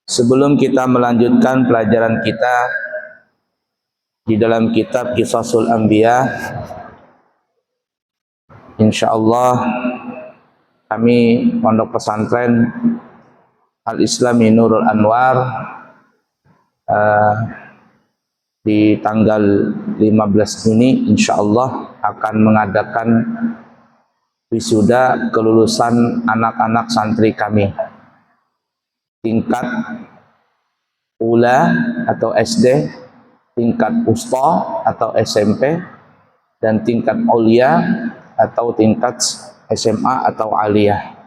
Sebelum kita melanjutkan pelajaran kita di dalam kitab Qisasul Anbiya, insyaallah kami Pondok Pesantren Al-Islami Nurul Anwar di tanggal 15 Juni insyaallah akan mengadakan wisuda kelulusan anak-anak santri kami tingkat Ula atau SD, tingkat Usta atau SMP, dan tingkat Aulia atau tingkat SMA atau Aliyah.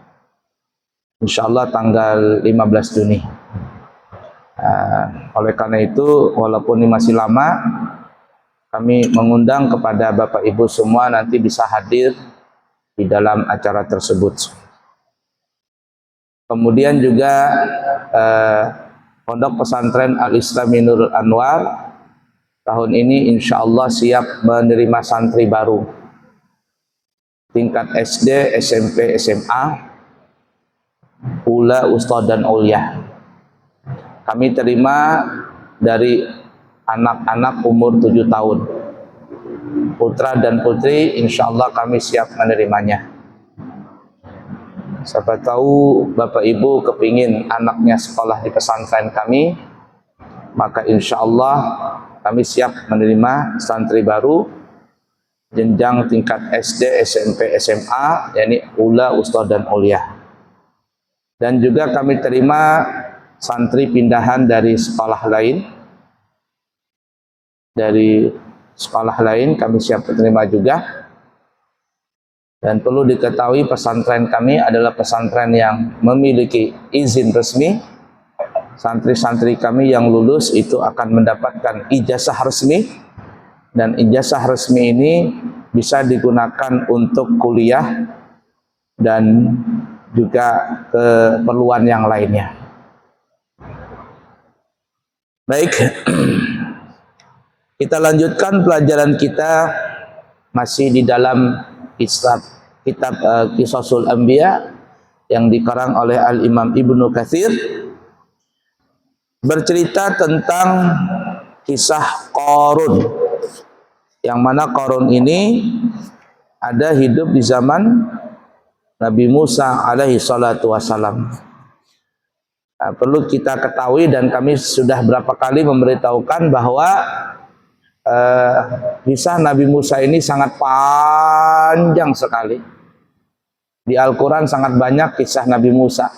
Insyaallah tanggal 15 Juni. Oleh karena itu, walaupun ini masih lama, kami mengundang kepada Bapak Ibu semua nanti bisa hadir di dalam acara tersebut. Kemudian juga Pondok Pesantren Al-Islami Nurul Anwar tahun ini insyaallah siap menerima santri baru tingkat SD, SMP, SMA, Ula, Usta, dan Aulia. Kami terima dari anak-anak umur 7 tahun, putra dan putri, insyaallah kami siap menerimanya. Siapa tahu Bapak Ibu kepingin anaknya sekolah di pesantren kami, maka insyaallah kami siap menerima santri baru jenjang tingkat SD, SMP, SMA, yakni Ula, Usta, dan Aulia. Dan juga kami terima santri pindahan dari sekolah lain. Dari sekolah lain kami siap menerima juga. Dan perlu diketahui pesantren kami adalah pesantren yang memiliki izin resmi. Santri-santri kami yang lulus itu akan mendapatkan ijazah resmi, dan ijazah resmi ini bisa digunakan untuk kuliah dan juga keperluan yang lainnya. Baik, kita lanjutkan pelajaran kita masih di dalam kitab Qisasul Anbiya yang dikarang oleh Al-Imam Ibnu Katsir, bercerita tentang kisah Qarun, yang mana Qarun ini ada hidup di zaman Nabi Musa alaihi salatu wassalam. Perlu kita ketahui dan kami sudah berapa kali memberitahukan bahwa kisah Nabi Musa ini sangat panjang sekali. Di Al-Quran sangat banyak kisah Nabi Musa.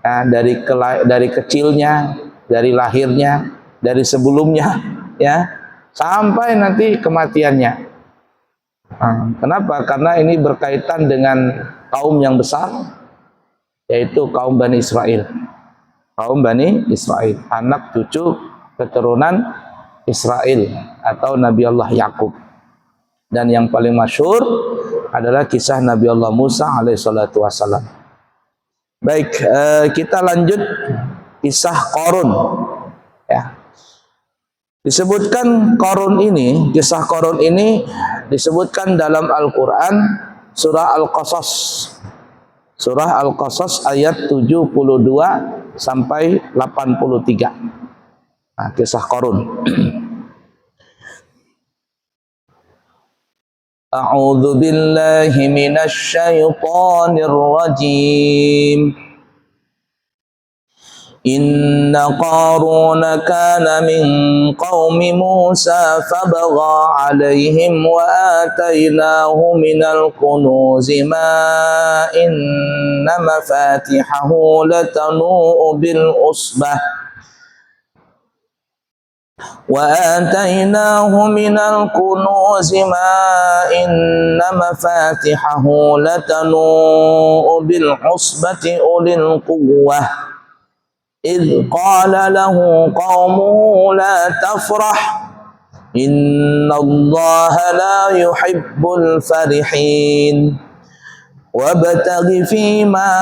Dari kecilnya, dari lahirnya, dari sebelumnya, ya, sampai nanti kematiannya. Kenapa? Karena ini berkaitan dengan kaum yang besar, yaitu kaum Bani Israel. Kaum Bani Israel, anak cucu keturunan Israel atau Nabi Allah Yakub. Dan yang paling masyhur adalah kisah Nabi Allah Musa alaihissalatu wassalam. Baik, kita lanjut kisah Qarun. Ya. Disebutkan Qarun ini, kisah Qarun ini disebutkan dalam Al-Quran surah Al-Qasas. Surah Al-Qasas ayat 72 sampai 83. Nah, kisah Qarun. A'udzu billahi minasy syaithanir rajim. Inna Qaruna kana min qaumi Musa fabagha 'alaihim wa atainahu minal kunuzi ma inna mafatihahu latanu bil usbah وآتيناه من الكنوز ما إن مفاتحه لتنوء بالعصبة أولي القوة إذ قال له قومه لا تفرح إن الله لا يحب الفرحين وابتغ فيما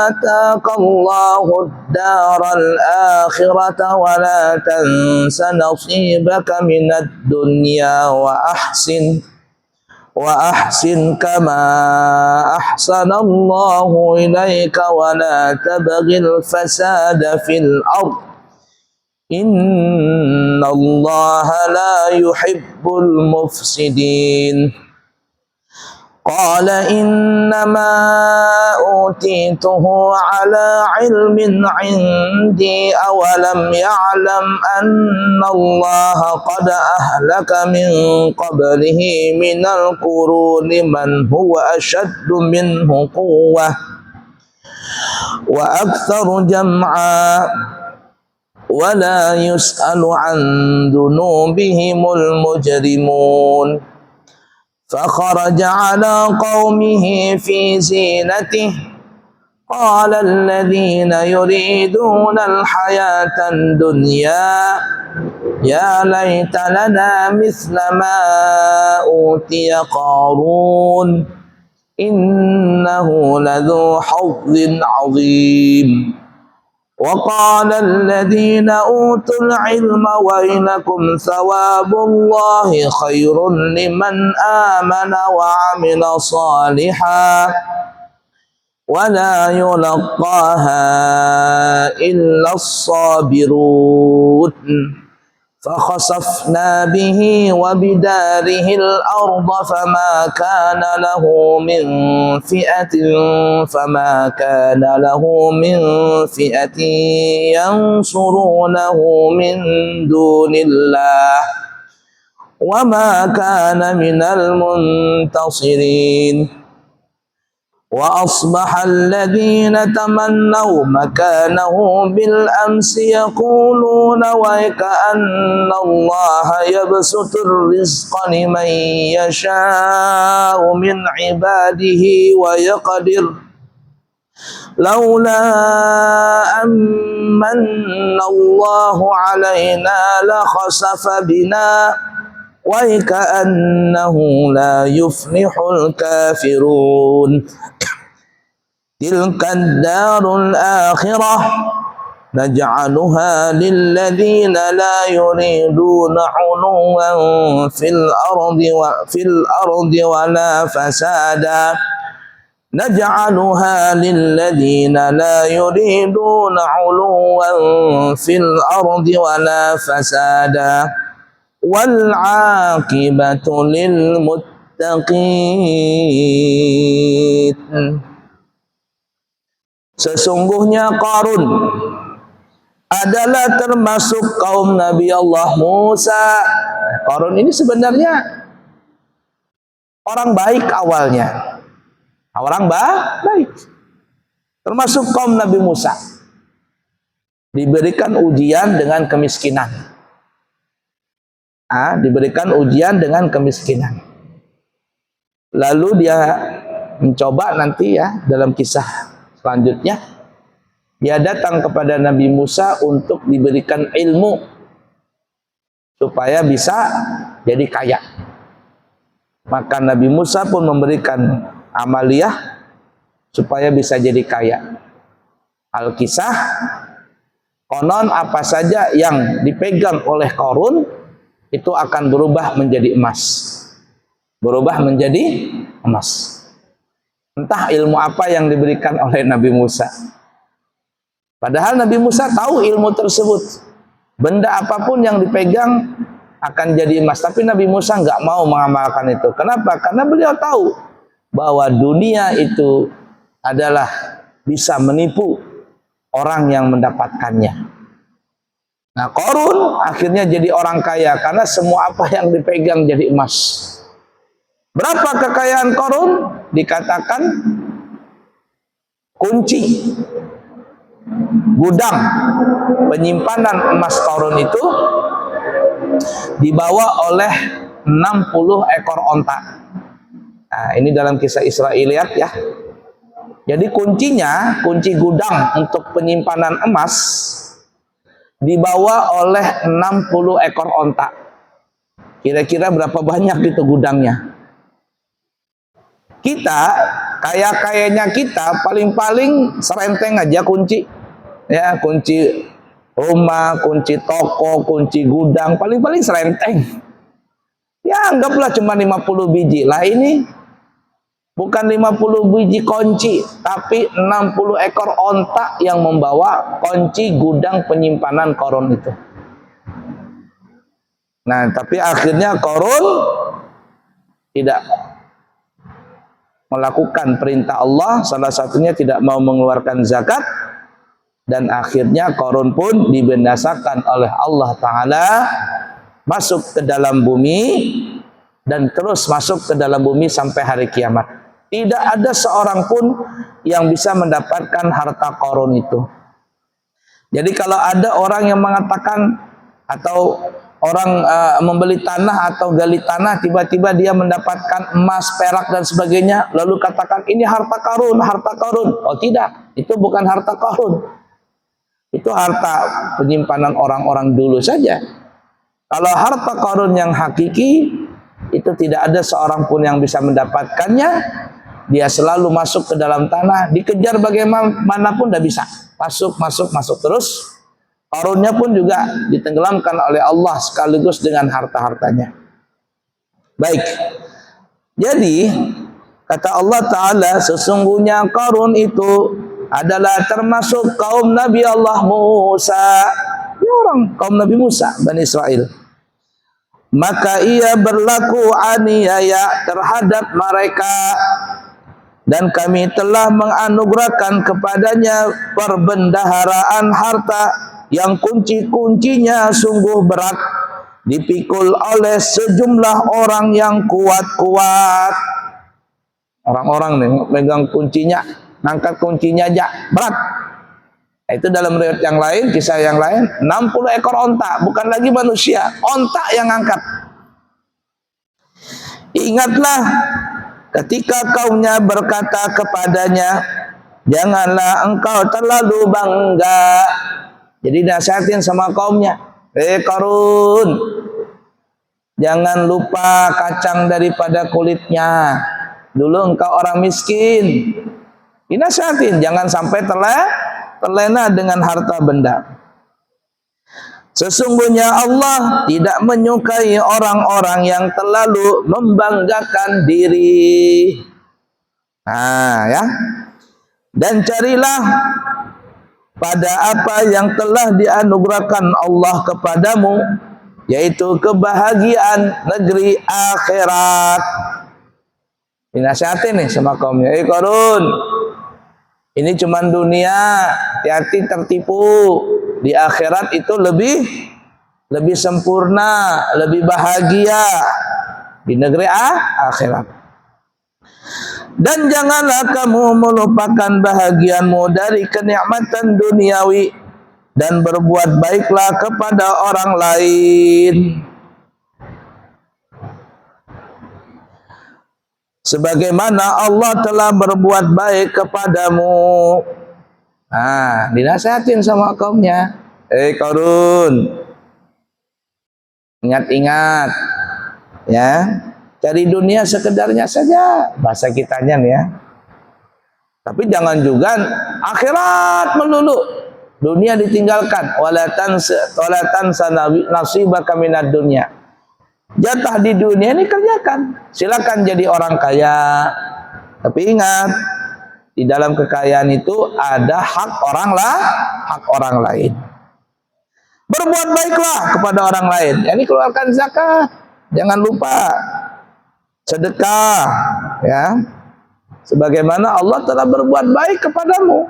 آتاك الله الدار الآخرة ولا تنس نصيبك من الدنيا وأحسن كما أحسن الله إليك ولا تبغ الفساد في الأرض إن الله لا يحب المفسدين قال إنما أوتيته على علم عندي أولم يعلم أن الله قد أهلك من قبله من القرون من هو أشد منه قوة وأكثر جمعا ولا يسأل عن ذنوبهم المجرمون فخرج على قومه في زينته قال الذين يريدون الحياة الدنيا يا ليت لنا مثل ما أوتي قارون إنه لذو حظ عظيم وقال الذين أوتوا العلم ويلكم ثواب الله خير لمن آمن وعمل صالحا ولا يلقاها إلا الصابرون فخسفنا به وبداره الأرض فما كان له من فئة ينصرونه من دون الله وما كان من المنتصرين وأصبح الذين تمنوا مكانه بالأمس يقولون ويكأن الله يبسط الرزق لمن يشاء من عباده ويقدر لولا أمن الله علينا لخسف بنا ويكأنه لا يفلح الكافرون تلك الدار الآخرة نجعلها للذين لا يريدون علوا في الأرض ولا فسادا نجعلها للذين لا يريدون علوا في الأرض ولا فسادا والعاقبة للمتقين. Sesungguhnya Qarun adalah termasuk kaum Nabi Allah Musa. Qarun ini sebenarnya orang baik awalnya. Orang baik. Termasuk kaum Nabi Musa. Diberikan ujian dengan kemiskinan. Diberikan ujian dengan kemiskinan. Lalu dia mencoba nanti ya dalam kisah selanjutnya, dia datang kepada Nabi Musa untuk diberikan ilmu supaya bisa jadi kaya. Maka Nabi Musa pun memberikan amaliyah supaya bisa jadi kaya. Al-Kisah, konon apa saja yang dipegang oleh Qarun itu akan berubah menjadi emas. Berubah menjadi emas. Entah ilmu apa yang diberikan oleh Nabi Musa. Padahal Nabi Musa tahu ilmu tersebut. Benda apapun yang dipegang akan jadi emas. Tapi Nabi Musa nggak mau mengamalkan itu. Kenapa? Karena beliau tahu bahwa dunia itu adalah bisa menipu orang yang mendapatkannya. Nah, Qarun akhirnya jadi orang kaya karena semua apa yang dipegang jadi emas. Berapa kekayaan Qarun? Dikatakan kunci gudang penyimpanan emas Qarun itu dibawa oleh 60 ekor onta. Nah, ini dalam kisah Israiliyat ya. Jadi kuncinya, kunci gudang untuk penyimpanan emas dibawa oleh 60 ekor onta. Kira-kira berapa banyak itu gudangnya? Kita, kaya-kayanya kita paling-paling serenteng aja kunci. Ya, kunci rumah, kunci toko, kunci gudang, paling-paling serenteng. Ya Ya anggaplah cuma 50 biji. Lah ini bukan 50 biji kunci, tapi 60 ekor onta yang membawa kunci gudang penyimpanan Qarun itu. Nah, tapi akhirnya Qarun tidak melakukan perintah Allah, salah satunya tidak mau mengeluarkan zakat, dan akhirnya Qarun pun dibinasakan oleh Allah Ta'ala, masuk ke dalam bumi dan terus masuk ke dalam bumi sampai hari kiamat. Tidak ada seorang pun yang bisa mendapatkan harta Qarun itu. Jadi kalau ada orang yang mengatakan atau orang membeli tanah atau gali tanah, tiba-tiba dia mendapatkan emas, perak dan sebagainya, lalu katakan ini harta Qarun, harta Qarun. Oh tidak, itu bukan harta Qarun. Itu harta penyimpanan orang-orang dulu saja. Kalau harta Qarun yang hakiki, itu tidak ada seorang pun yang bisa mendapatkannya. Dia selalu masuk ke dalam tanah, dikejar bagaimanapun tidak bisa. Masuk terus. Qarunnya pun juga ditenggelamkan oleh Allah sekaligus dengan harta-hartanya. Baik. Jadi, kata Allah Ta'ala, sesungguhnya Qarun itu adalah termasuk kaum Nabi Allah Musa. Ini orang kaum Nabi Musa, Bani Israel. Maka ia berlaku aniaya terhadap mereka, dan kami telah menganugerahkan kepadanya perbendaharaan harta yang kunci-kuncinya sungguh berat, dipikul oleh sejumlah orang yang kuat-kuat. Orang-orang nih megang kuncinya, ngangkat kuncinya aja berat. Itu dalam riwayat yang lain, kisah yang lain, 60 ekor onta, bukan lagi manusia, onta yang angkat. Ingatlah ketika kaumnya berkata kepadanya, janganlah engkau terlalu bangga. Jadi nasihatin sama kaumnya, Qarun, jangan lupa kacang daripada kulitnya. Dulu engkau orang miskin. Dinasihatin, jangan sampai terlena dengan harta benda. Sesungguhnya Allah tidak menyukai orang-orang yang terlalu membanggakan diri. Nah, ya. Dan carilah pada apa yang telah dianugerahkan Allah kepadamu, yaitu kebahagiaan negeri akhirat. Dinasihatin nih sama kaumnya, Qarun, ini cuma dunia, hati-hati tertipu. Di akhirat itu lebih sempurna, lebih bahagia di negeri akhirat. Dan janganlah kamu melupakan bahagianmu dari kenikmatan duniawi, dan berbuat baiklah kepada orang lain, sebagaimana Allah telah berbuat baik kepadamu. Nah, dinasihatin sama kaumnya, Qarun, ingat-ingat, ya, cari dunia sekedarnya saja, bahasa kitanya nih ya. Tapi jangan juga akhirat melulu, dunia ditinggalkan. Walatan nasibaka minad dunya. Jatah di dunia ini kerjakan. Silakan jadi orang kaya, tapi ingat, di dalam kekayaan itu ada hak orang lain. Berbuat baiklah kepada orang lain. Ini keluarkan zakat, jangan lupa sedekah, ya. Sebagaimana Allah telah berbuat baik kepadamu.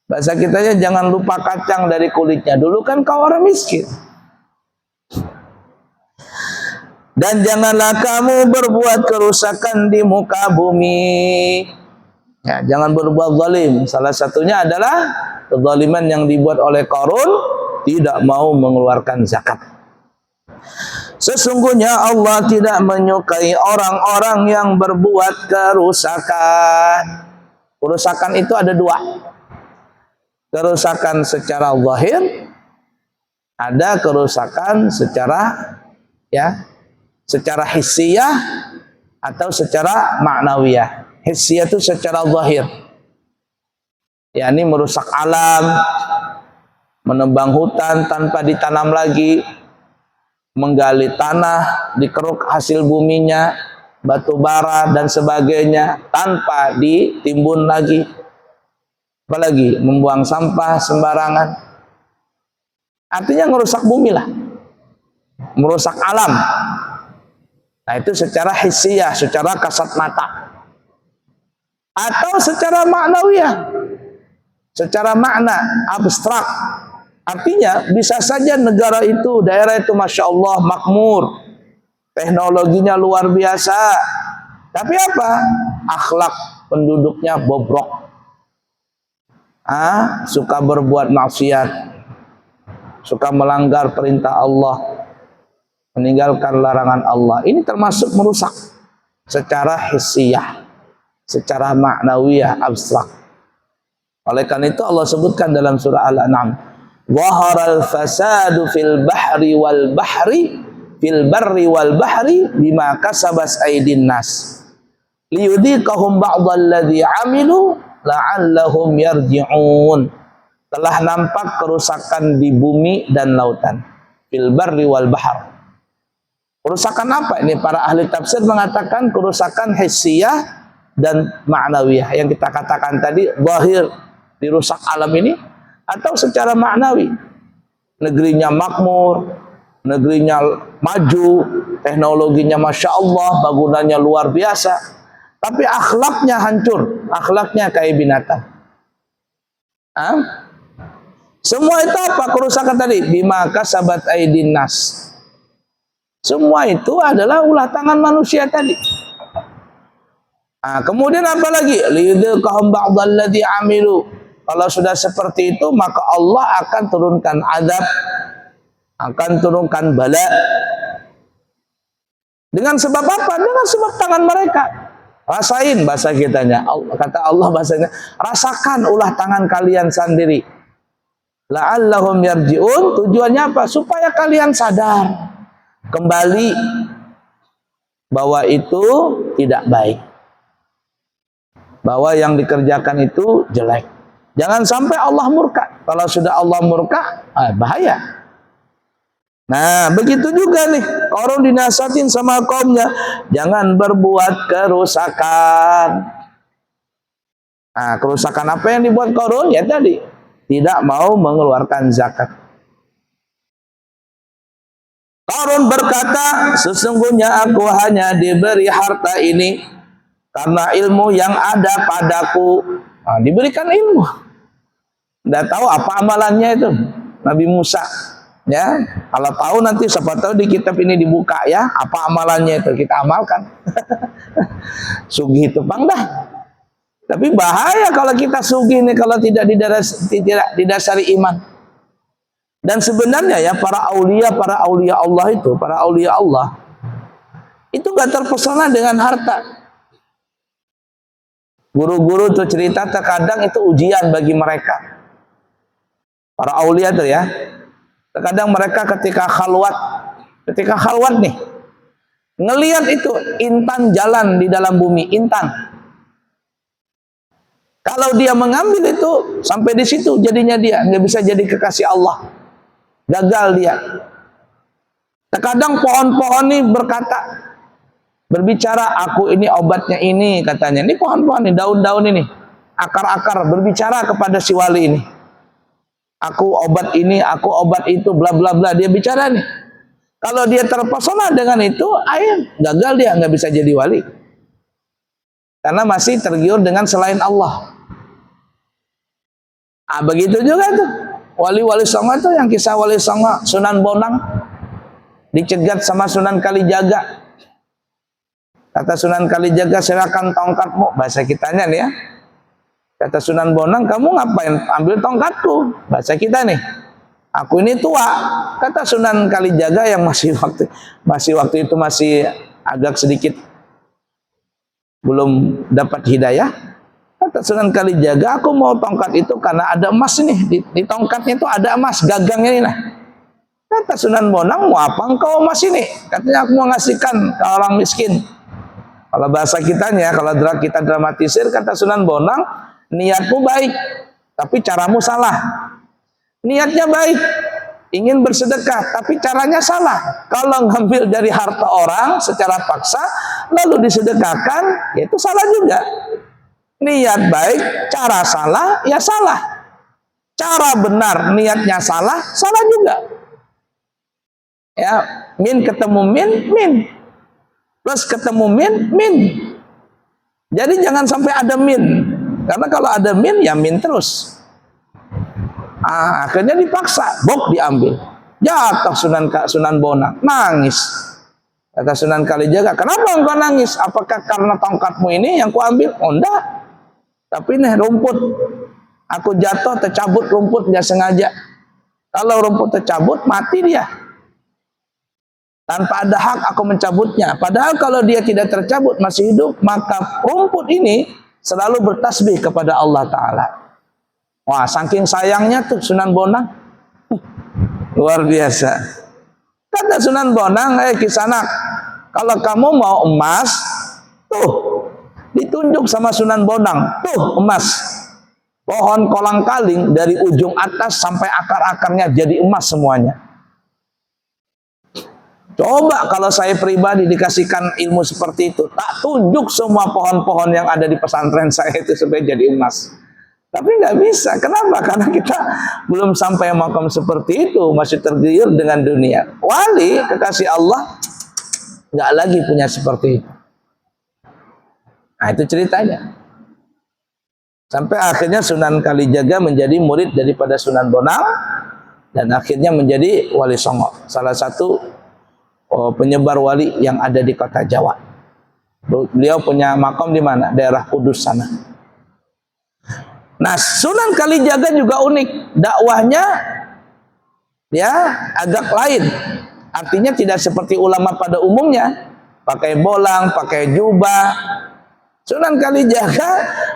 Bahasa kitanya jangan lupa kacang dari kulitnya. Dulu kan kau orang miskin. Dan janganlah kamu berbuat kerusakan di muka bumi. Ya, jangan berbuat zalim. Salah satunya adalah kezaliman yang dibuat oleh Qarun, tidak mau mengeluarkan zakat. Sesungguhnya Allah tidak menyukai orang-orang yang berbuat kerusakan. Kerusakan itu ada dua. Kerusakan secara zahir, ada kerusakan secara secara hissiyah atau secara ma'nawiyah. Hissiyah itu secara zahir, yakni merusak alam, menebang hutan tanpa ditanam lagi, menggali tanah, dikeruk hasil buminya, batu bara dan sebagainya tanpa ditimbun lagi. Apalagi membuang sampah sembarangan. Artinya merusak bumi lah, merusak alam. Nah itu secara hissiyah, secara kasat mata. Atau secara maknawiyah, secara makna abstrak. Artinya bisa saja negara itu, daerah itu Masya Allah makmur, teknologinya luar biasa, tapi apa? Akhlak penduduknya bobrok, suka berbuat maksiat, suka melanggar perintah Allah, meninggalkan larangan Allah. Ini termasuk merusak secara hissiyah, secara maknawiyah abstrak. Oleh karena itu Allah sebutkan dalam surah Al-An'am, zaharal fasadu fil bahri wal bahri fil barri wal bahri bima kasabas aydin nas liyudhiqahum ba'dalladzi 'amilu la'allahum yarji'un. Telah nampak kerusakan di bumi dan lautan, fil barri wal bahr. Kerusakan apa ini? Para ahli tafsir mengatakan kerusakan hissiyah dan ma'nawiyah. Yang kita katakan tadi, zahir dirusak alam ini, atau secara maknawi. Negerinya makmur, negerinya maju, teknologinya Masya Allah, bangunannya luar biasa, tapi akhlaknya hancur, akhlaknya kayak binatang. Semua itu apa kerusakan tadi? Bima kasabat aydin nas. Semua itu adalah ulah tangan manusia tadi. Kemudian apa lagi? Liyudhiqahum ba'dalladzi 'amilu. Kalau sudah seperti itu, maka Allah akan turunkan azab, akan turunkan bala. Dengan sebab apa? Dengan sebab tangan mereka. Rasain bahasa kitanya. Kata Allah bahasanya, rasakan ulah tangan kalian sendiri. La'allahum yarji'un. Tujuannya apa? Supaya kalian sadar kembali bahwa itu tidak baik, bahwa yang dikerjakan itu jelek. Jangan sampai Allah murka. Kalau sudah Allah murka, bahaya. Nah, begitu juga nih, Qarun dinasihatin sama kaumnya, jangan berbuat kerusakan. Kerusakan apa yang dibuat Qarun? Ya tadi, tidak mau mengeluarkan zakat. Qarun berkata, sesungguhnya aku hanya diberi harta ini karena ilmu yang ada padaku. Diberikan ilmu. Tidak tahu apa amalannya itu Nabi Musa. Ya, kalau tahu nanti siapa tahu di kitab ini dibuka ya, apa amalannya itu kita amalkan. Sugih itu bang dah. Tapi bahaya kalau kita sugih ini kalau tidak didasari iman. Dan sebenarnya ya para aulia Allah itu gak terpesona dengan harta. Guru-guru tuh cerita terkadang itu ujian bagi mereka. Para aulia tuh ya. Terkadang mereka ketika khalwat nih, ngelihat itu intan jalan di dalam bumi, intan. Kalau dia mengambil itu sampai di situ jadinya dia nggak bisa jadi kekasih Allah, gagal dia. Terkadang pohon-pohon ini berbicara, aku ini obatnya ini katanya. Ini pohon-pohon ini, daun-daun ini, akar-akar berbicara kepada si wali ini. Aku obat ini, aku obat itu, bla bla bla. Dia bicara nih. Kalau dia terpesona dengan itu, gagal dia, nggak bisa jadi wali. Karena masih tergiur dengan selain Allah. Begitu juga tuh. Wali-wali Songo itu yang kisah wali Songo, Sunan Bonang dicegat sama Sunan Kalijaga. Kata Sunan Kalijaga, serahkan tongkatmu. Bahasa kitanya nih ya. Kata Sunan Bonang, kamu ngapain ambil tongkatku? Bahasa kita nih, aku ini tua. Kata Sunan Kalijaga yang masih waktu itu masih agak sedikit belum dapat hidayah. Kata Sunan Kalijaga, aku mau tongkat itu karena ada emas ini. Di tongkatnya itu ada emas, gagangnya ini nah. Kata Sunan Bonang, mau apa engkau emas ini? Katanya aku mau ngasihkan ke orang miskin. Kalau bahasa kitanya, kalau kita dramatisir, kata Sunan Bonang, niatmu baik, tapi caramu salah. Niatnya baik, ingin bersedekah, tapi caranya salah. Kalau ngambil dari harta orang secara paksa, lalu disedekahkan, itu salah juga. Niat baik, cara salah, ya salah. Cara benar, niatnya salah, salah juga. Ya, min ketemu min. Plus ketemu min. Jadi jangan sampai ada min. Karena kalau ada min, ya min terus. Akhirnya dipaksa, bok diambil. Jatuh Sunan Bonang, nangis. Kata Sunan Kalijaga, kenapa engkau nangis? Apakah karena tongkatmu ini yang kuambil? Oh enggak. Tapi nih rumput. Aku jatuh, tercabut rumput, dia sengaja. Kalau rumput tercabut, mati dia. Tanpa ada hak aku mencabutnya. Padahal kalau dia tidak tercabut, masih hidup, maka rumput ini selalu bertasbih kepada Allah Ta'ala. Wah, saking sayangnya tuh Sunan Bonang. Luar biasa. Kata Sunan Bonang, Kisanak, kalau kamu mau emas, tuh, ditunjuk sama Sunan Bonang, tuh emas. Pohon kolang-kaling dari ujung atas sampai akar-akarnya jadi emas semuanya. Coba kalau saya pribadi dikasihkan ilmu seperti itu, tak tunjuk semua pohon-pohon yang ada di pesantren saya itu supaya jadi emas. Tapi nggak bisa. Kenapa? Karena kita belum sampai makam seperti itu, masih tergiur dengan dunia. Wali kekasih Allah nggak lagi punya seperti itu. Nah, itu ceritanya. Sampai akhirnya Sunan Kalijaga menjadi murid daripada Sunan Bonang dan akhirnya menjadi Wali Songo, salah satu penyebar wali yang ada di kota Jawa. Beliau punya makam di mana? Daerah Kudus sana. Nah, Sunan Kalijaga juga unik, dakwahnya ya agak lain. Artinya tidak seperti ulama pada umumnya, pakai bolang, pakai jubah. Sunan Kalijaga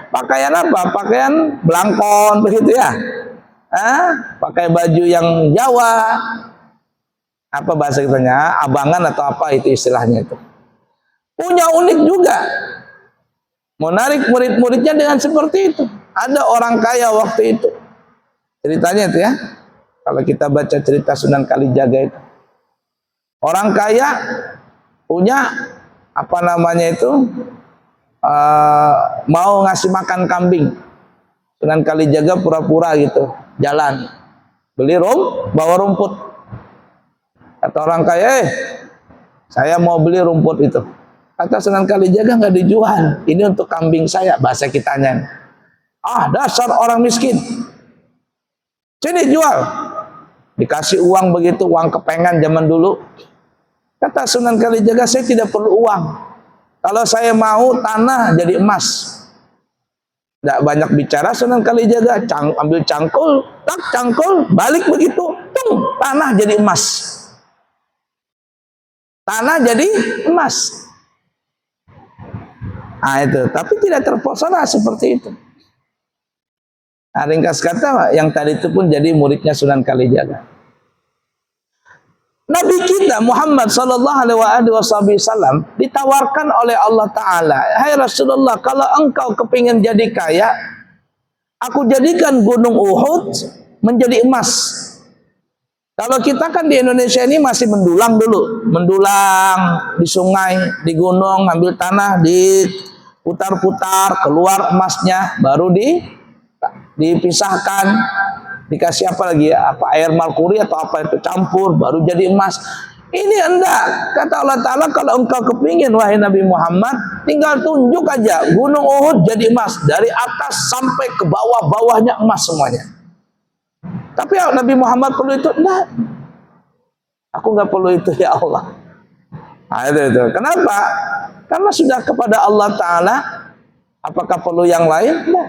pakaian apa? Pakaian belangkon begitu ya. Pakai baju yang Jawa. Apa bahasa kitanya? Abangan atau apa itu istilahnya itu. Punya unik juga. Menarik murid-muridnya dengan seperti itu. Ada orang kaya waktu itu. Ceritanya itu ya. Kalau kita baca cerita Sunan Kalijaga itu. Orang kaya punya apa namanya itu? Mau ngasih makan kambing. Sunan Kalijaga pura-pura gitu. Jalan. Beli bawa rumput. Kata orang kaya, saya mau beli rumput itu. Kata Sunan Kalijaga, nggak dijual. Ini untuk kambing saya, bahasa kitanya. Dasar orang miskin. Sini jual. Dikasih uang begitu, uang kepengan zaman dulu. Kata Sunan Kalijaga, saya tidak perlu uang. Kalau saya mau tanah jadi emas. Tidak banyak bicara Sunan Kalijaga, ambil cangkul, balik begitu, tanah jadi emas. Tanah jadi emas. Nah itu, tapi tidak terpesona seperti itu. Nah, ringkas kata, yang tadi itu pun jadi muridnya Sunan Kalijaga. Nabi kita Muhammad sallallahu alaihi wasallam ditawarkan oleh Allah Ta'ala, hai Rasulullah, kalau engkau kepingin jadi kaya, aku jadikan gunung Uhud menjadi emas. Kalau kita kan di Indonesia ini masih mendulang dulu, mendulang di sungai, di gunung, ambil tanah, diputar-putar, keluar emasnya, baru dipisahkan, dikasih apa lagi ya, apa air merkuri atau apa itu campur, baru jadi emas. Ini enggak, kata Allah Ta'ala, kalau engkau kepingin wahai Nabi Muhammad, tinggal tunjuk aja gunung Uhud jadi emas, dari atas sampai ke bawah-bawahnya emas semuanya. Tapi Nabi Muhammad perlu itu? Enggak. Aku nggak perlu itu ya Allah. Nah, itu. Kenapa? Karena sudah kepada Allah Ta'ala. Apakah perlu yang lain? Enggak.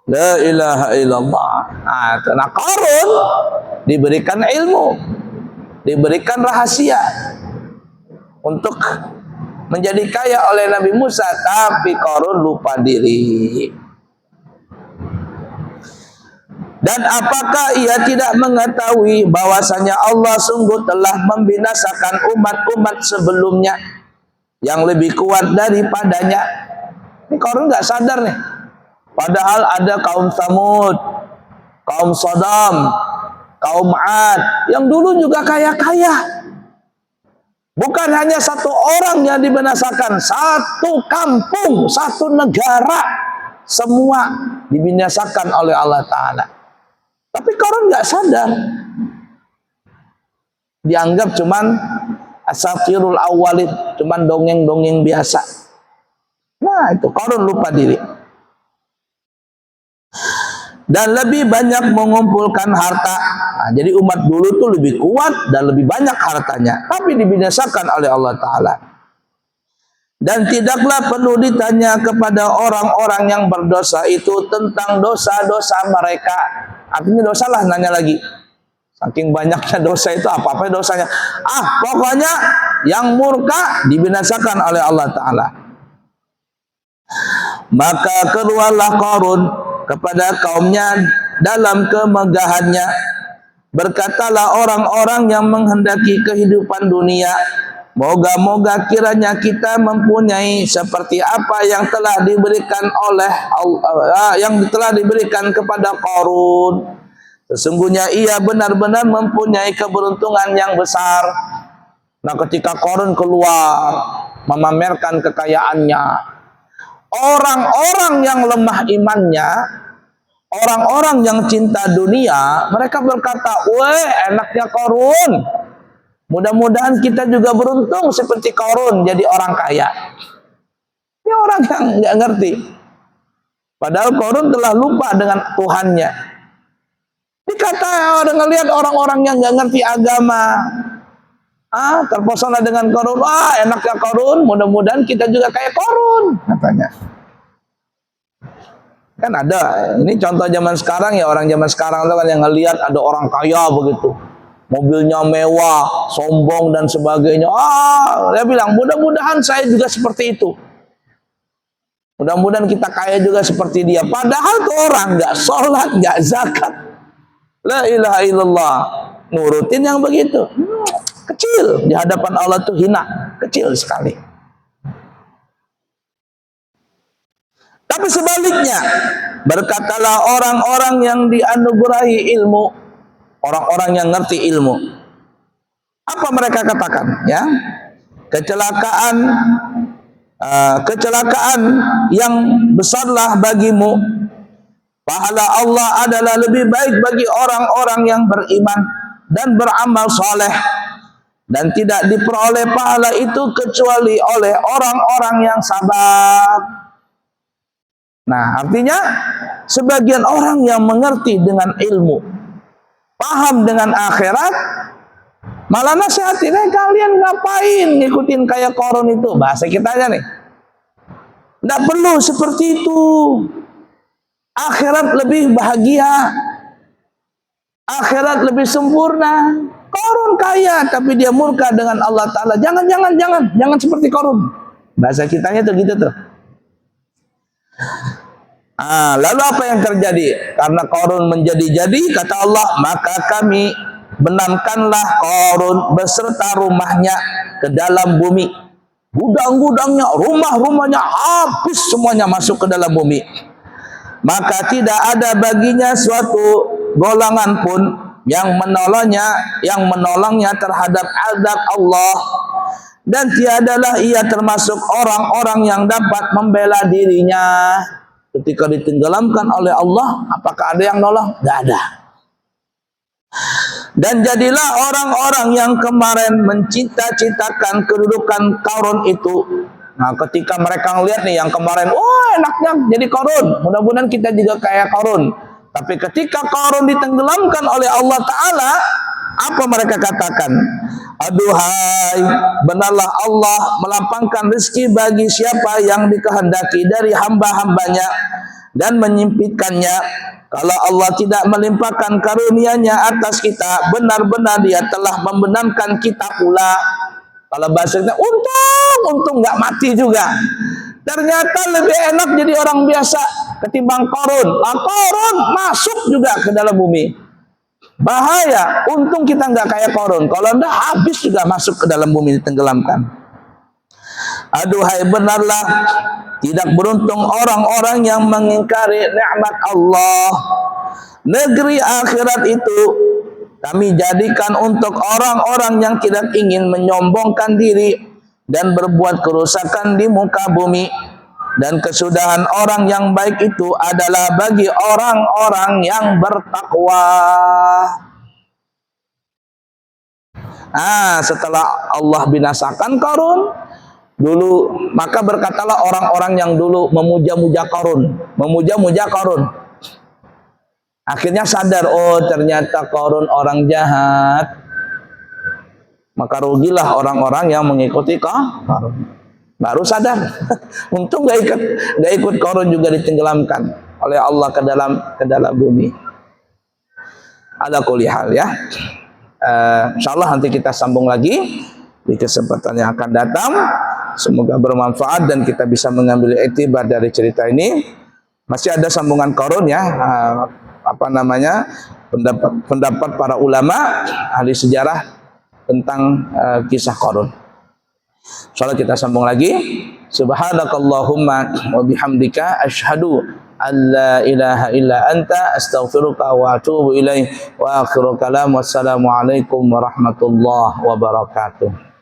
La ilaha illallah. Nah, Qarun diberikan ilmu, diberikan rahasia untuk menjadi kaya oleh Nabi Musa, tapi Qarun lupa diri. Dan apakah ia tidak mengetahui bahwasanya Allah sungguh telah membinasakan umat-umat sebelumnya yang lebih kuat daripadanya? Ini Qarun nggak sadar nih. Padahal ada kaum Samud, kaum Sodom, kaum 'Ad yang dulu juga kaya-kaya. Bukan hanya satu orang yang dibinasakan, satu kampung, satu negara, semua dibinasakan oleh Allah Ta'ala. Tapi Qarun nggak sadar, dianggap cuman asatirul awalin, cuman dongeng-dongeng biasa. Nah itu Qarun lupa diri. Dan lebih banyak mengumpulkan harta. Nah, jadi umat dulu tuh lebih kuat dan lebih banyak hartanya, tapi dibinasakan oleh Allah Ta'ala. Dan tidaklah perlu ditanya kepada orang-orang yang berdosa itu tentang dosa-dosa mereka. Artinya dosalah nanya lagi. Saking banyaknya dosa itu, apa-apa dosanya. Pokoknya yang murka dibinasakan oleh Allah Ta'ala. Maka keluarlah Qarun kepada kaumnya dalam kemegahannya. Berkatalah orang-orang yang menghendaki kehidupan dunia, moga-moga kiranya kita mempunyai seperti apa yang telah diberikan oleh Allah, yang telah diberikan kepada Qarun. Sesungguhnya ia benar-benar mempunyai keberuntungan yang besar. Nah, ketika Qarun keluar memamerkan kekayaannya, orang-orang yang lemah imannya, orang-orang yang cinta dunia, mereka berkata, "Weh, enaknya Qarun. Mudah-mudahan kita juga beruntung seperti Qarun jadi orang kaya." Ini orang yang nggak ngerti. Padahal Qarun telah lupa dengan Tuhannya. Dikata orang ngelihat orang-orang yang nggak ngerti agama, terpesona dengan Qarun. Enaknya Qarun. Mudah-mudahan kita juga kayak Qarun, katanya. Kan ada, ini contoh zaman sekarang ya, orang zaman sekarang itu kan yang ngelihat ada orang kaya begitu, mobilnya mewah, sombong dan sebagainya. Dia bilang mudah-mudahan saya juga seperti itu. Mudah-mudahan kita kaya juga seperti dia. Padahal tuh orang nggak sholat, nggak zakat, la ilaha illallah, nurutin yang begitu. Kecil di hadapan Allah tuh hina, kecil sekali. Tapi sebaliknya, berkatalah orang-orang yang dianugerahi ilmu, orang-orang yang ngerti ilmu. Apa mereka katakan? Ya, kecelakaan yang besarlah bagimu. Pahala Allah adalah lebih baik bagi orang-orang yang beriman dan beramal soleh, dan tidak diperoleh pahala itu kecuali oleh orang-orang yang sabar. Nah, artinya sebagian orang yang mengerti dengan ilmu, paham dengan akhirat, malah nasihatin, kalian ngapain ngikutin kayak Qarun itu? Bahasa kitanya nih, nggak perlu seperti itu. Akhirat lebih bahagia, akhirat lebih sempurna. Qarun kaya tapi dia murka dengan Allah Ta'ala. Jangan seperti Qarun. Bahasa kitanya tuh gitu tuh. Lalu apa yang terjadi? Karena Qarun menjadi-jadi, kata Allah, maka kami benamkanlah Qarun beserta rumahnya ke dalam bumi. Gudang-gudangnya, rumah-rumahnya habis semuanya masuk ke dalam bumi. Maka tidak ada baginya suatu golongan pun yang menolongnya terhadap azab Allah. Dan tiadalah ia termasuk orang-orang yang dapat membela dirinya. Ketika ditenggelamkan oleh Allah, apakah ada yang nolong? Tidak ada. Dan jadilah orang-orang yang kemarin mencita-citakan kedudukan Qarun itu. Nah, ketika mereka melihat nih yang kemarin, enaknya jadi Qarun, mudah-mudahan kita juga kayak Qarun. Tapi ketika Qarun ditenggelamkan oleh Allah Ta'ala, apa mereka katakan? Aduhai, benarlah Allah melapangkan rezeki bagi siapa yang dikehendaki dari hamba-hambanya dan menyempitkannya. Kalau Allah tidak melimpahkan karunia-Nya atas kita, benar-benar Dia telah membenamkan kita pula. Kalau bahasanya, untung nggak mati juga. Ternyata lebih enak jadi orang biasa ketimbang Qarun. Qarun masuk juga ke dalam bumi. Bahaya, untung kita nggak kayak Qarun. Kalau enggak, habis juga masuk ke dalam bumi, ditenggelamkan. Aduhai, benarlah tidak beruntung orang-orang yang mengingkari nikmat Allah. Negeri akhirat itu kami jadikan untuk orang-orang yang tidak ingin menyombongkan diri dan berbuat kerusakan di muka bumi. Dan kesudahan orang yang baik itu adalah bagi orang-orang yang bertakwa. Setelah Allah binasakan Qarun, dulu maka berkatalah orang-orang yang dulu memuja-muja Qarun. Akhirnya sadar, oh ternyata Qarun orang jahat. Maka rugilah orang-orang yang mengikuti Qarun. Baru sadar, untung gak ikut Qarun juga ditenggelamkan oleh Allah ke dalam bumi. Ala kulli hal ya. Insyaallah nanti kita sambung lagi di kesempatan yang akan datang. Semoga bermanfaat dan kita bisa mengambil iktibar dari cerita ini. Masih ada sambungan Qarun ya, pendapat para ulama ahli sejarah tentang kisah Qarun. Insyaallah kita sambung lagi. Subhanakallahumma wa bihamdika asyhadu an la ilaha illa anta astaghfiruka wa atubu ilaih. Wa akhiru kalam wassalamu alaikum warahmatullahi wabarakatuh.